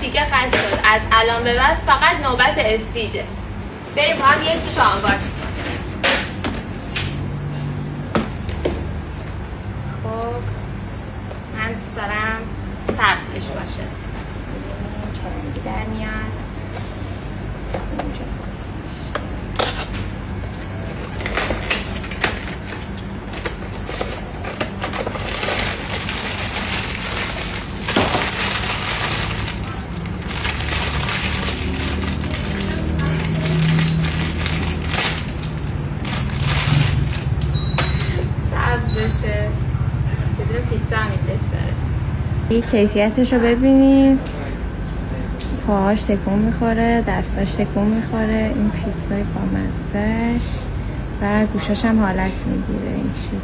دیگه خسته شد. از الان به بعد فقط نوبت استیجه. بریم با هم یکی شو آنباکس. خب من دوست دارم سبزش باشه. چرنگی در میاد. بدون پیتزا هم اینجاش داره. این کیفیتش رو ببینید، پاهاش تکون میخوره، دستاش تکون میخوره، این پیتزای بامزه‌اش و گوشاش هم حالت میگیره این شکلی.